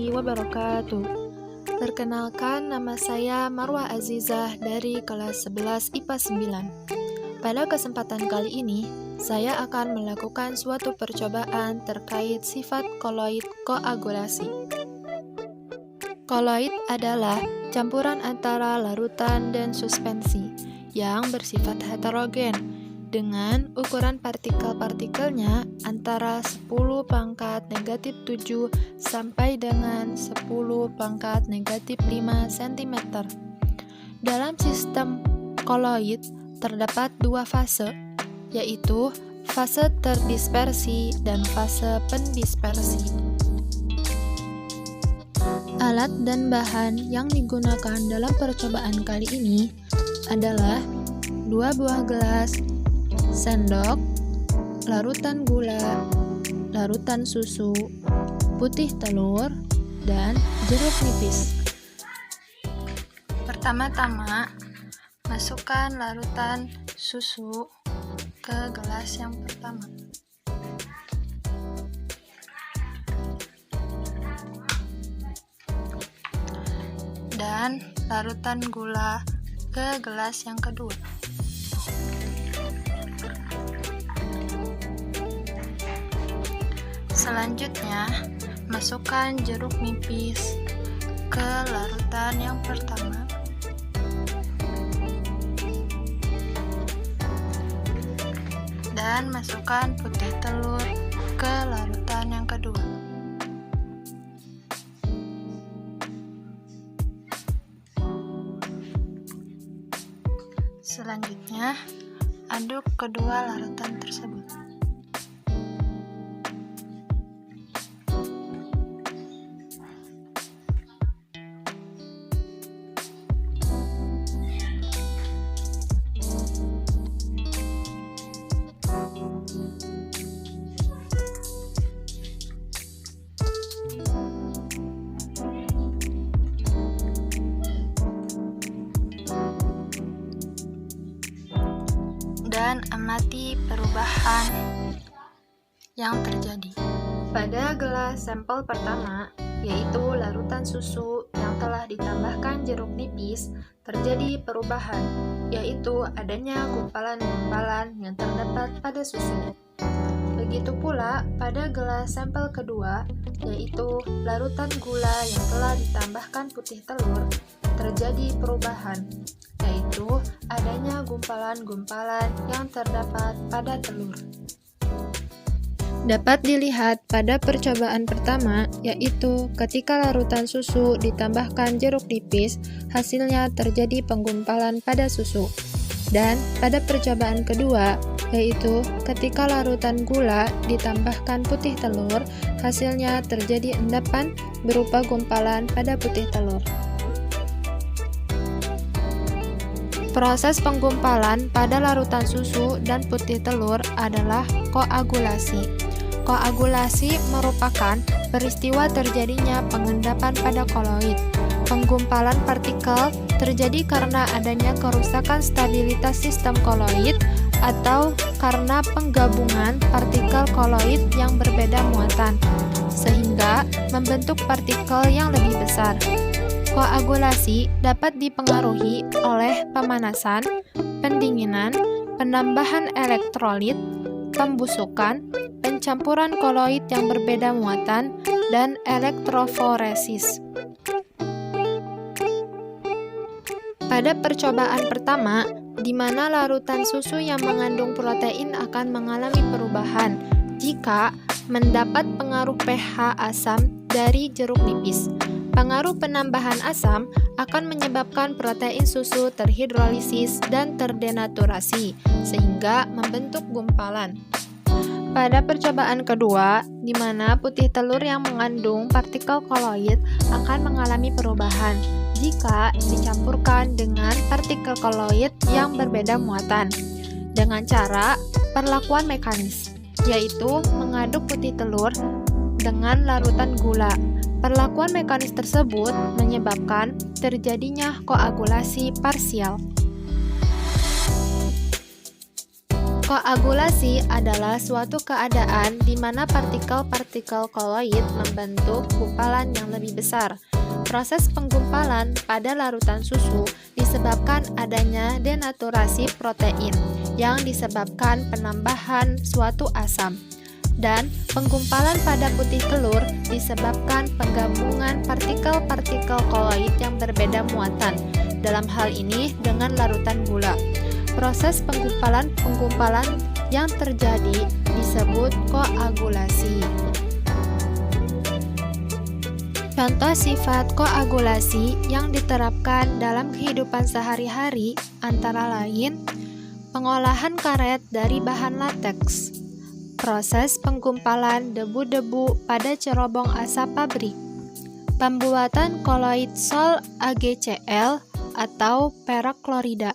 warahmatullahi wabarakatuh. Perkenalkan, nama saya Marwah Azizah dari kelas 11 IPA 9. Pada kesempatan kali ini, saya akan melakukan suatu percobaan terkait sifat koloid koagulasi. Koloid adalah campuran antara larutan dan suspensi yang bersifat heterogen dengan ukuran partikel-partikelnya antara 10 pangkat negatif 7 sampai dengan 10 pangkat negatif 5 cm. Dalam sistem koloid terdapat dua fase, yaitu fase terdispersi dan fase pendispersi. Alat dan bahan yang digunakan dalam percobaan kali ini adalah 2 buah gelas, sendok, larutan gula, larutan susu, putih telur, dan jeruk nipis. Pertama-tama, masukkan larutan susu ke gelas yang pertama. Dan larutan gula ke gelas yang kedua. Selanjutnya, masukkan jeruk nipis ke larutan yang pertama. Dan masukkan putih telur ke larutan yang kedua. Selanjutnya, aduk kedua larutan tersebut. Dan amati perubahan yang terjadi. Pada gelas sampel pertama, yaitu larutan susu yang telah ditambahkan jeruk nipis, terjadi perubahan, yaitu adanya gumpalan-gumpalan yang terdapat pada susu. Begitu pula pada gelas sampel kedua, yaitu larutan gula yang telah ditambahkan putih telur, terjadi perubahan, yaitu adanya gumpalan-gumpalan yang terdapat pada telur. Dapat dilihat pada percobaan pertama, yaitu ketika larutan susu ditambahkan jeruk nipis, hasilnya terjadi penggumpalan pada susu. Dan pada percobaan kedua, yaitu ketika larutan gula ditambahkan putih telur, hasilnya terjadi endapan berupa gumpalan pada putih telur. Proses penggumpalan pada larutan susu dan putih telur adalah koagulasi. Koagulasi merupakan peristiwa terjadinya pengendapan pada koloid. Penggumpalan partikel terjadi karena adanya kerusakan stabilitas sistem koloid atau karena penggabungan partikel koloid yang berbeda muatan, sehingga membentuk partikel yang lebih besar. Koagulasi dapat dipengaruhi oleh pemanasan, pendinginan, penambahan elektrolit, pembusukan, pencampuran koloid yang berbeda muatan, dan elektroforesis. Pada percobaan pertama, di mana larutan susu yang mengandung protein akan mengalami perubahan jika mendapat pengaruh pH asam dari jeruk nipis. Pengaruh penambahan asam akan menyebabkan protein susu terhidrolisis dan terdenaturasi, sehingga membentuk gumpalan. Pada percobaan kedua, di mana putih telur yang mengandung partikel koloid akan mengalami perubahan jika dicampurkan dengan partikel koloid yang berbeda muatan, dengan cara perlakuan mekanis, yaitu mengaduk putih telur dengan larutan gula. Perlakuan mekanis tersebut menyebabkan terjadinya koagulasi parsial. Koagulasi adalah suatu keadaan di mana partikel-partikel koloid membentuk gumpalan yang lebih besar. Proses penggumpalan pada larutan susu disebabkan adanya denaturasi protein yang disebabkan penambahan suatu asam. Dan penggumpalan pada putih telur disebabkan penggabungan partikel-partikel koloid yang berbeda muatan, dalam hal ini dengan larutan gula. Proses penggumpalan yang terjadi disebut koagulasi. Contoh sifat koagulasi yang diterapkan dalam kehidupan sehari-hari antara lain pengolahan karet dari bahan lateks, proses penggumpalan debu-debu pada cerobong asap pabrik, pembuatan koloid sol AgCl atau perak klorida.